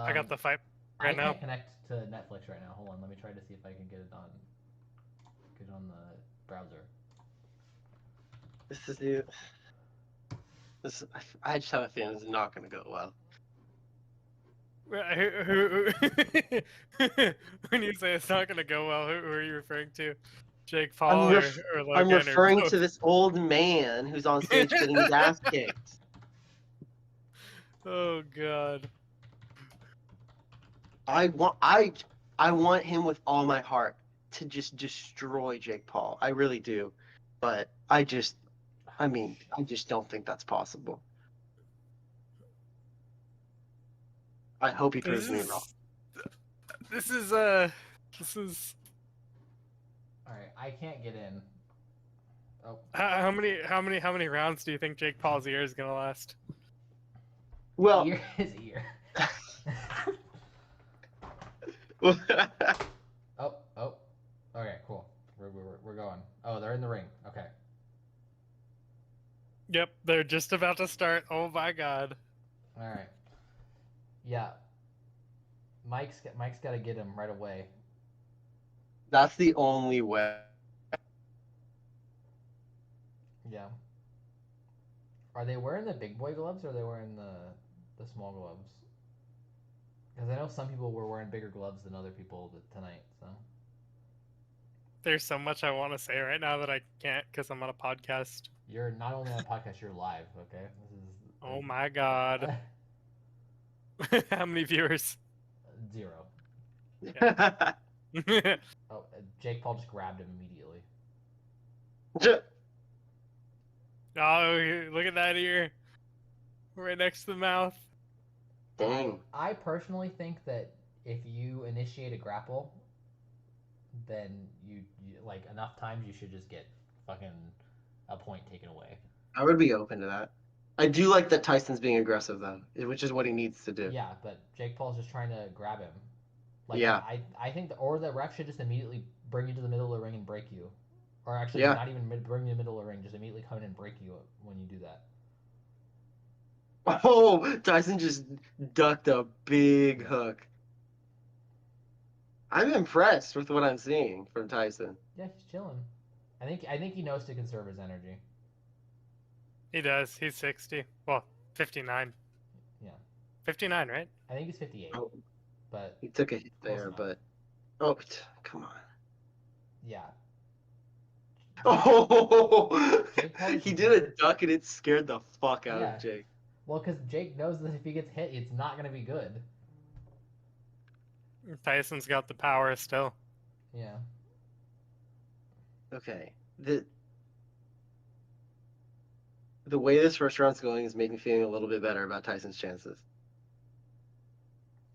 I got the fight I right now. can't connect to Netflix right now. Hold on, let me try to see if I can get it on the browser. This is the. This. I just have a feeling this is not going to go well. When you say it's not gonna go well, who are you referring to? Jake I'm, Paul ref- or I'm Logan or referring to both? this old man who's on stage getting his ass kicked. Oh god. I want him with all my heart to just destroy Jake Paul. I really do, but I just don't think that's possible. I hope he proves This me wrong. is this is this is All right, I can't get in. Oh, how many rounds do you think Jake Paul's ear is gonna last? Well, his ear. Oh. Okay, cool. We're going. Oh, they're in the ring. Okay. Yep, they're just about to start. Oh my god. All right. Yeah. Mike's got to get him right away. that's the only way. Yeah. Are they wearing the big boy gloves or are they wearing the small gloves? Because I know some people were wearing bigger gloves than other people tonight. So. There's so much I want to say right now that I can't because I'm on a podcast. You're not only on a podcast, you're live. Okay. This is. Oh my god. How many viewers? 0. Yeah. Oh, Jake Paul just grabbed him immediately. Oh, look at that ear. Right next to the mouth. Dang. I personally think that if you initiate a grapple, then you like enough times you should just get fucking a point taken away. I would be open to that. I do like that Tyson's being aggressive though, which is what he needs to do. Yeah, but Jake Paul's just trying to grab him. Like Yeah. I think or the ref should just immediately bring you to the middle of the ring and break you, or actually Yeah. not even bring you to the middle of the ring, just immediately come in and break you when you do that. Oh, Tyson just ducked a big hook. I'm impressed with what I'm seeing from Tyson. Yeah, he's chilling. I think he knows to conserve his energy. He does. He's 60. Well, 59. Yeah. 59, right? I think he's 58. Oh, But he took a hit there, enough. but come on. Yeah. Oh, Jake Paul he just did a duck and it scared the fuck out Yeah. of Jake. Well, because Jake knows that if he gets hit, it's not going to be good. Tyson's got the power still. Yeah. Okay, the way this first round's going is making me feeling a little bit better about Tyson's chances.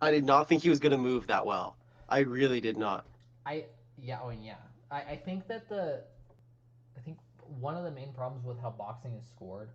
I did not think he was going to move that well. I really did not. I think that I think one of the main problems with how boxing is scored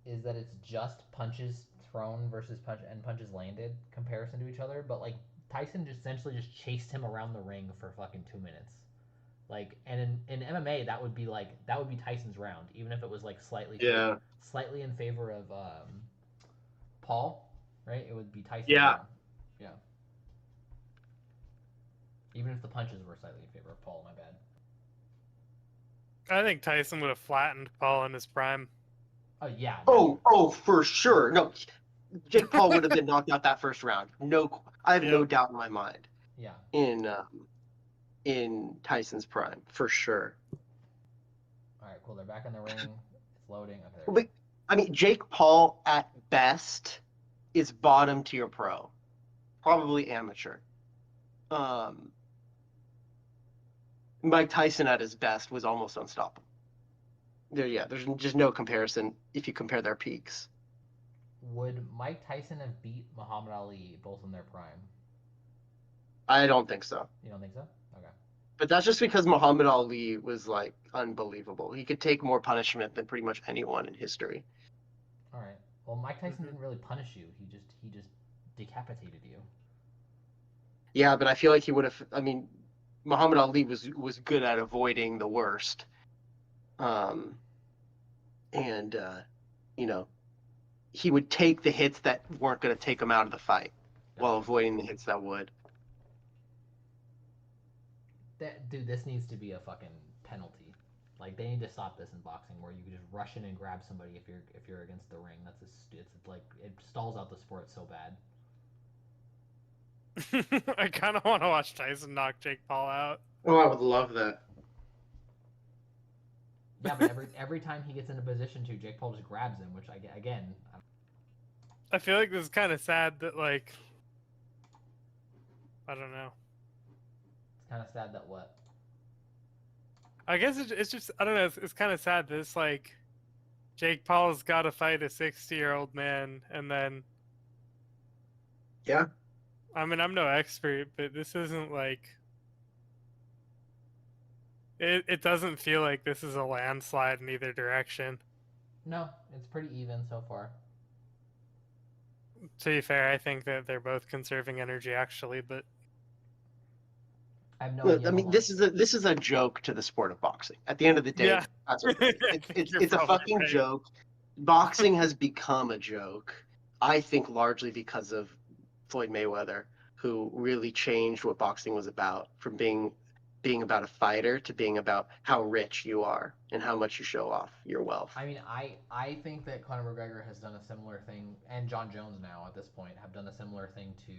is that it's just punches thrown versus punches landed comparison to each other. But like Tyson just essentially just chased him around the ring for fucking 2 minutes. Like, and in MMA that would be Tyson's round, even if it was like slightly in favor of Paul, right? It would be Tyson's round. Yeah. Even if the punches were slightly in favor of Paul, my bad. I think Tyson would have flattened Paul in his prime. Oh yeah. Oh, for sure. No, Jake Paul would have been knocked out that first round. No, I have no doubt in my mind. Yeah. In Tyson's prime, for sure. All right, cool. They're back in the ring. It's loading. Okay. But I mean, Jake Paul at best is bottom tier pro, probably amateur. Mike Tyson at his best was almost unstoppable. There's just no comparison if you compare their peaks. Would Mike Tyson have beat Muhammad Ali both in their prime? I don't think so. You don't think so? Okay. But that's just because Muhammad Ali was like unbelievable. He could take more punishment than pretty much anyone in history. All right. Well, Mike Tyson didn't really punish you. He just decapitated you. Yeah, but I feel like he would have. I mean, Muhammad Ali was good at avoiding the worst. You know, he would take the hits that weren't going to take him out of the fight. while avoiding the hits that would. Dude, this needs to be a fucking penalty. Like they need to stop this in boxing, where you can just rush in and grab somebody if you're against the ring. It's like it stalls out the sport so bad. I kind of want to watch Tyson knock Jake Paul out. Oh, I would love that. Yeah, but every time he gets in a position to, Jake Paul just grabs him, which I feel like this is kind of sad that like I don't know. it's kind of sad that what. I guess it's just I don't know. It's kind of sad that it's like Jake Paul's got to fight a 60-year-old man, and then Yeah. I mean I'm no expert, but this isn't like it doesn't feel like this is a landslide in either direction. No, it's pretty even so far. To be fair, I think that they're both conserving energy actually, but I have no Look, idea. I mean, this is a joke to the sport of boxing. At the end of the day, Yeah. that's what it is. You're It's a probably fucking right. joke. Boxing has become a joke. I think largely because of Floyd Mayweather, who really changed what boxing was about from being about a fighter to being about how rich you are and how much you show off your wealth. I mean, I think that Conor McGregor has done a similar thing, and John Jones now at this point have done a similar thing to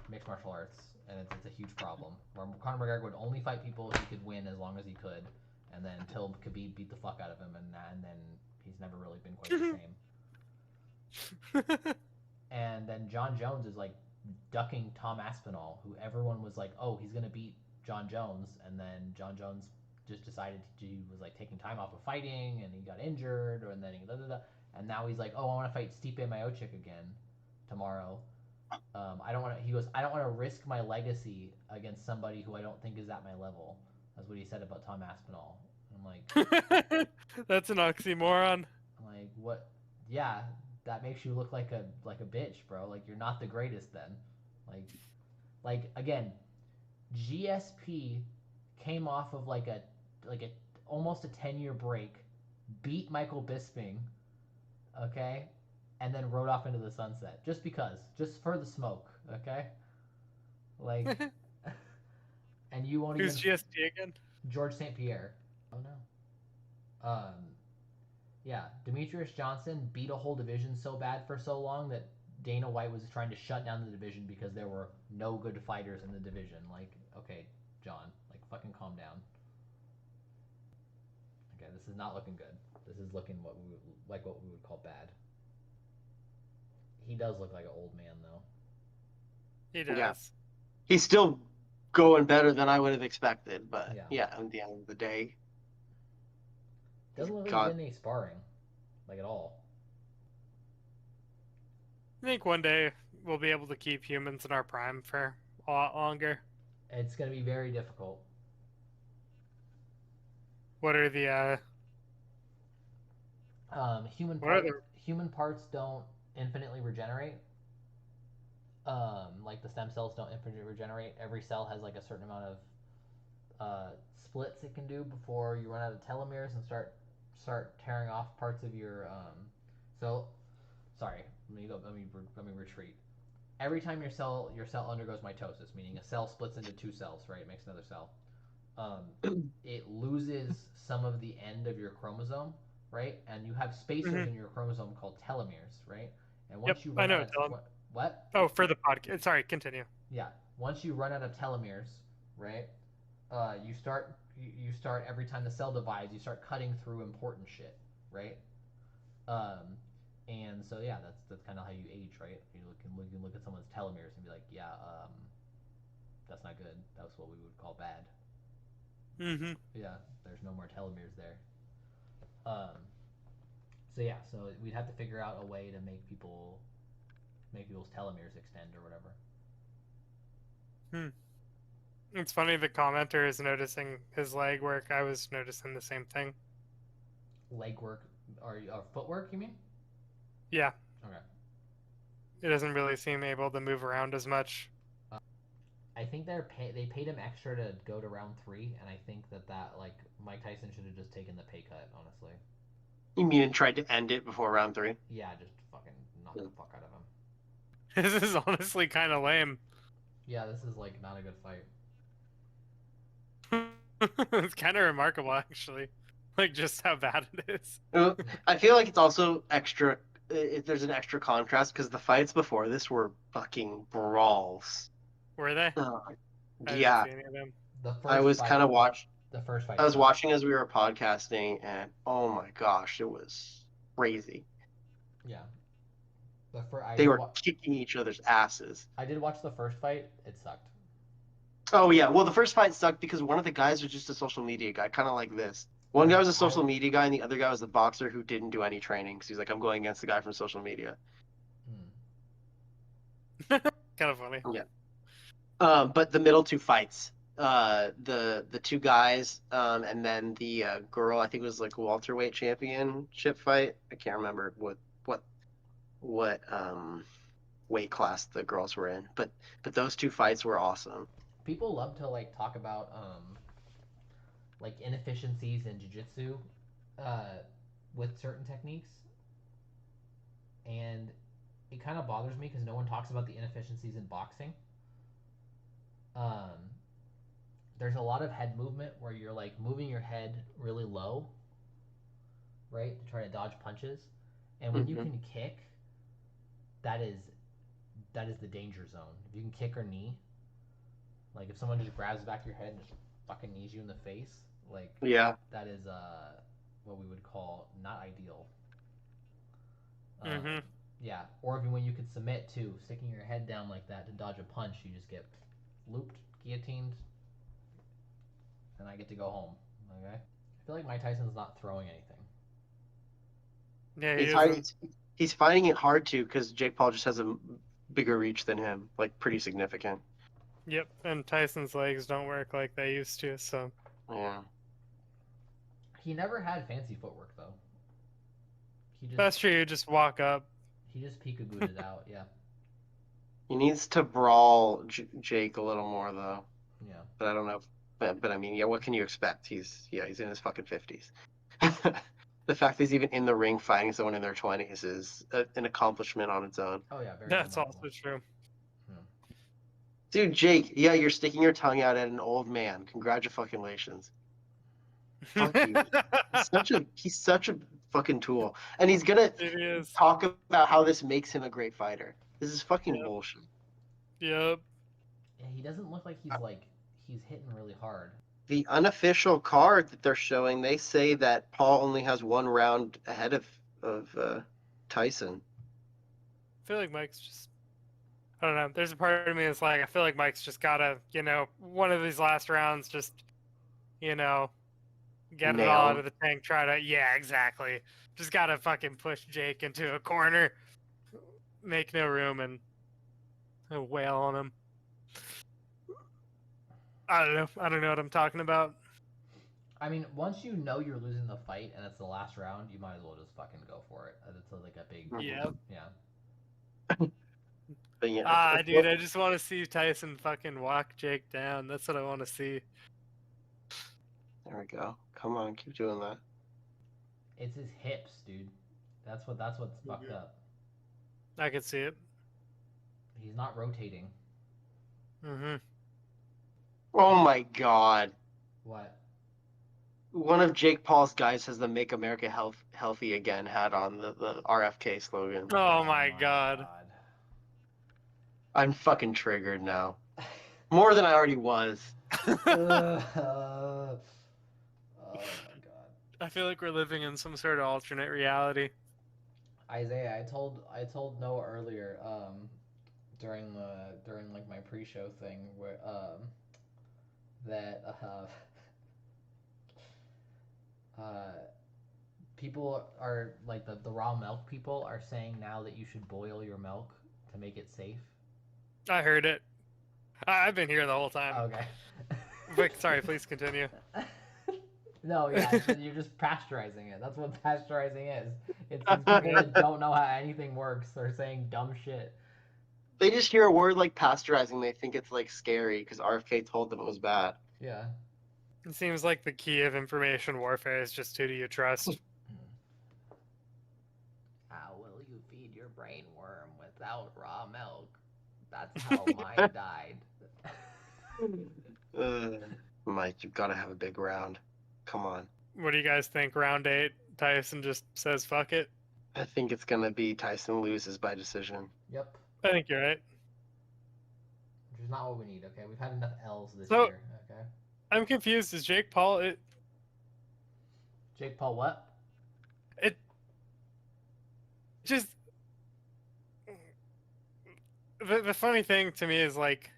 mixed martial arts, and it's a huge problem. Where Conor McGregor would only fight people he could win as long as he could, and then until Khabib beat the fuck out of him, and then he's never really been quite the same. And then John Jones is like ducking Tom Aspinall, who everyone was like, oh, he's gonna beat John Jones, and then John Jones just decided he was like taking time off of fighting, and he got injured, and then and now he's like, oh, I want to fight Stipe Miocic again tomorrow. I don't want to. He goes, I don't want to risk my legacy against somebody who I don't think is at my level. That's what he said about Tom Aspinall. I'm like, that's an oxymoron. I'm like, what? Yeah, that makes you look like a bitch, bro. Like you're not the greatest then. Like again, GSP came off of like a almost a 10-year break, beat Michael Bisping, okay, and then rode off into the sunset just for the smoke, okay? Like, and you won't Who's even. GSP again? George St. Pierre. Oh no. Yeah, Demetrius Johnson beat a whole division so bad for so long that Dana White was trying to shut down the division because there were no good fighters in the division. Like, okay, John, like fucking calm down. Okay, this is not looking good. This is looking what we would call bad. He does look like an old man though. He does. Yeah. He's still going better than I would have expected, but yeah at the end of the day, doesn't look like he's in any sparring, like at all. I think one day we'll be able to keep humans in our prime for a lot longer. It's going to be very difficult. What are the human parts don't infinitely regenerate. Like the stem cells don't infinitely regenerate. Every cell has like a certain amount of splits it can do before you run out of telomeres and start tearing off parts of your sorry, let me retreat. Every time your cell undergoes mitosis, meaning a cell splits into two cells, right? It makes another cell. It loses some of the end of your chromosome, right? And you have spacers in your chromosome called telomeres, right? And once you run out of what? Oh, for the podcast. Sorry, continue. Yeah, once you run out of telomeres, right? You start every time the cell divides, you start cutting through important shit, right? And so yeah, that's kind of how you age, right? You can look at someone's telomeres and be like, yeah, that's not good. That's what we would call bad. Mm-hmm. Yeah, there's no more telomeres there. So yeah, so we'd have to figure out a way to make people's telomeres extend or whatever. It's funny the commenter is noticing his leg work. I was noticing the same thing. Leg work or footwork, you mean? Yeah. Okay. It doesn't really seem able to move around as much. I think they paid him extra to go to round 3, and I think that like Mike Tyson should have just taken the pay cut, honestly. You mean and tried to end it before round 3? Yeah, just fucking knock the fuck out of him. This is honestly kind of lame. Yeah, this is like not a good fight. It's kind of remarkable, actually. Like, just how bad it is. I feel like it's also extra. There's an extra contrast because the fights before this were fucking brawls. Were they? Uh, I didn't yeah, see any of them. The first I was fight, kind of watch. the first fight. I was sucked. watching as we were podcasting, and oh my gosh, it was crazy. Yeah. I They did were kicking each other's asses. I did watch the first fight. It sucked. Oh yeah, well the first fight sucked because one of the guys was just a social media guy, kind of like this. One guy was a social media guy, and the other guy was the boxer who didn't do any training. So he's like, I'm going against the guy from social media. Kind of funny. Yeah. But the middle two fights, the two guys, and then the girl, I think it was like a welterweight championship fight. I can't remember what weight class the girls were in, but those two fights were awesome. People love to like talk about like inefficiencies in jiu-jitsu with certain techniques, and it kind of bothers me because no one talks about the inefficiencies in boxing. There's a lot of head movement where you're like moving your head really low, right, to try to dodge punches, and when you can kick, that is the danger zone. If you can kick or knee, like if someone just grabs the back of your head and just fucking knees you in the face, like Yeah. that is what we would call not ideal. Mm-hmm. Yeah, or even when you could submit to sticking your head down like that to dodge a punch, you just get looped, guillotined, and I get to go home. Okay, I feel like Mike Tyson's not throwing anything. Yeah, he isn't. He's finding it hard to because Jake Paul just has a bigger reach than him, like pretty significant. Yep, and Tyson's legs don't work like they used to, so. Yeah. He never had fancy footwork though. That's true. You just walk up. He just peekabooed it out. Yeah. He needs to brawl Jake a little more though. Yeah. But I don't know. But I mean, yeah, what can you expect? He's in his fucking 50s. The fact that he's even in the ring fighting someone in their 20s is an accomplishment on its own. Oh yeah, very. That's remarkable. also true. Dude, Jake, yeah, you're sticking your tongue out at an old man. Congratulations. Fuck you. He's such a fucking tool. And he's gonna talk about how this makes him a great fighter. This is fucking bullshit. Yep. Yeah, he doesn't look like he's hitting really hard. The unofficial card that they're showing, they say that Paul only has one round ahead of Tyson. I feel like Mike's just, I don't know. There's a part of me that's like, I feel like Mike's just gotta, one of these last rounds, just, get it all out of the tank. Yeah, exactly. Just gotta fucking push Jake into a corner, make no room, and wail on him. I don't know what I'm talking about. I mean, once you know you're losing the fight and it's the last round, you might as well just fucking go for it. It's like a big Yeah. But yeah, dude, I just want to see Tyson fucking walk Jake down. That's what I want to see. There we go. Come on, keep doing that. It's his hips, dude. That's what's fucked up. I could see it. He's not rotating. Mm-hmm. Oh my god. What? One of Jake Paul's guys has the "Make America Healthy Again" hat on, the RFK slogan. Oh my god. I'm fucking triggered now. More than I already was. Oh my god. I feel like we're living in some sort of alternate reality. Isaiah, I told Noah earlier, during like my pre-show thing where that people are like the raw milk people are saying now that you should boil your milk to make it safe. I heard it. I've been here the whole time. Okay. Vic, sorry, please continue. No, yeah, you're just pasteurizing it. That's what pasteurizing is. It's these people that don't know how anything works. They're saying dumb shit. They just hear a word like pasteurizing, they think it's like scary because RFK told them it was bad. Yeah. It seems like the key of information warfare is just who do you trust. How will you feed your brain worm with without raw milk. That's how mine died. Mike, you've got to have a big round. Come on. What do you guys think? Round 8, Tyson just says fuck it. I think it's gonna be Tyson loses by decision. Yep. I think you're right. Which is not what we need. Okay, we've had enough L's this So- year. Okay. I'm confused. Is Jake Paul? Jake Paul, what? It just the funny thing to me is like,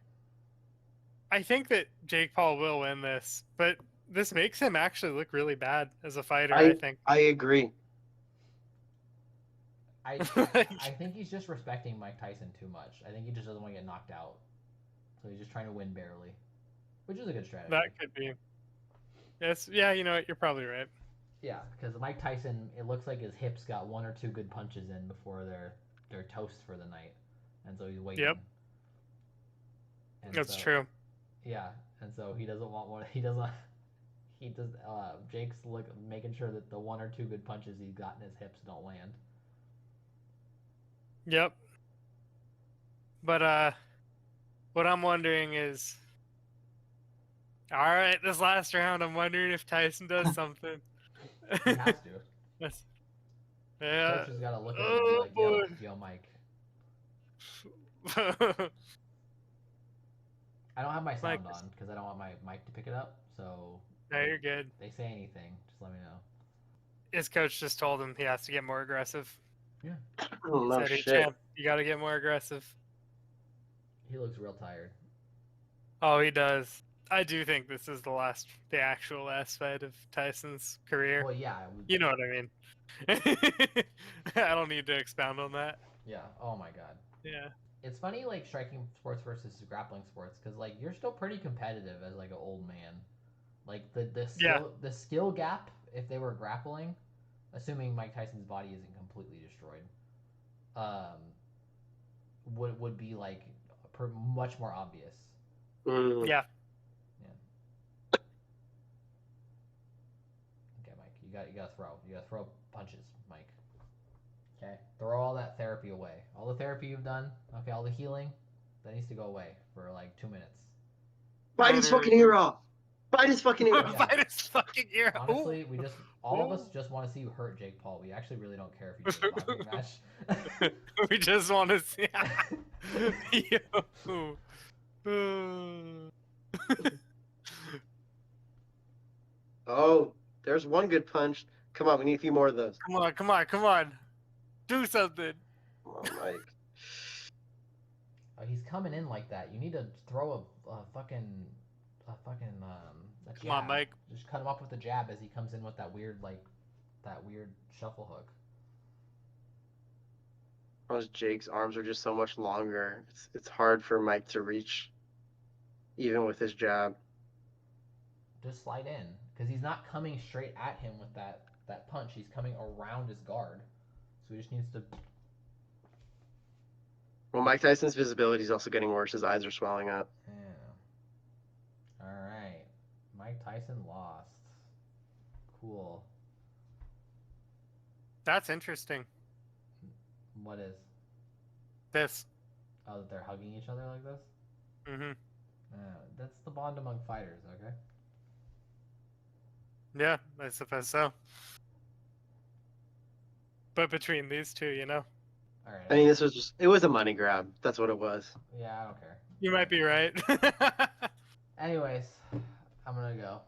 I think that Jake Paul will win this, but this makes him actually look really bad as a fighter. I think. I agree. I think he's just respecting Mike Tyson too much. I think he just doesn't want to get knocked out, so he's just trying to win barely, which is a good strategy. That could be. Yes. Yeah. You know what? You're probably right. Yeah, because Mike Tyson, it looks like his hips got 1 or 2 good punches in before they're toast for the night, and so he's waiting. Yep. And That's so, true. Yeah, and so he doesn't want one. He does. Jake's making sure that the 1 or 2 good punches he's got in his hips don't land. Yep. But what I'm wondering is, all right, this last round, I'm wondering if Tyson does something. He has to. That's- yeah. Coach has got to look at him and be like, boy. yo, Mike. I don't have my sound Mike. on because I don't want my mic to pick it up. So No, you're good. if they say anything, just let me know. His coach just told him he has to get more aggressive. Oh no Said, "Hey, shit. champ, you got to get more aggressive." He looks real tired. Oh, he does. I do think this is the actual last fight of Tyson's career. Well, yeah. You know what I mean. I don't need to expound on that. Yeah. Oh my god. Yeah. It's funny, like striking sports versus grappling sports, because like you're still pretty competitive as like an old man. Like the skill gap, if they were grappling, assuming Mike Tyson's body isn't completely destroyed, would be like much more obvious. Mm. Yeah. Okay, Mike, you gotta throw punches, Mike. Okay, throw all that therapy away. All the therapy you've done, okay, all the healing, that needs to go away for like 2 minutes. Bite his fucking ear off. Bite his fucking ear off. Bite his fucking ear. Honestly, all of us just want to see you hurt Jake Paul. We actually really don't care if you do a boxing match. We just want to see. Oh, there's one good punch. Come on, we need a few more of those. Come on. Do something. Come on, Mike. He's coming in like that. You need to throw a fucking a jab. Come on, Mike. Just cut him up with a jab as he comes in with that weird shuffle hook. Because Jake's arms are just so much longer. It's hard for Mike to reach, even with his jab. Just slide in, because he's not coming straight at him with that punch. He's coming around his guard, so he just needs to. Well, Mike Tyson's visibility is also getting worse. His eyes are swelling up. Yeah. All right. Mike Tyson lost. Cool. That's interesting. What is? This. Oh, that they're hugging each other like this? Mm-hmm. That's the bond among fighters, okay? Yeah, I suppose so. But between these two, you know, All right. I mean, it was a money grab. That's what it was. Yeah, I don't care. you might be right. Anyways, I'm gonna go.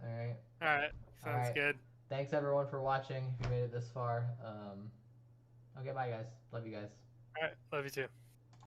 All right. All right, sounds Alright. good. Thanks everyone for watching. If you made it this far. Okay, bye guys. Love you guys. All right, love you too.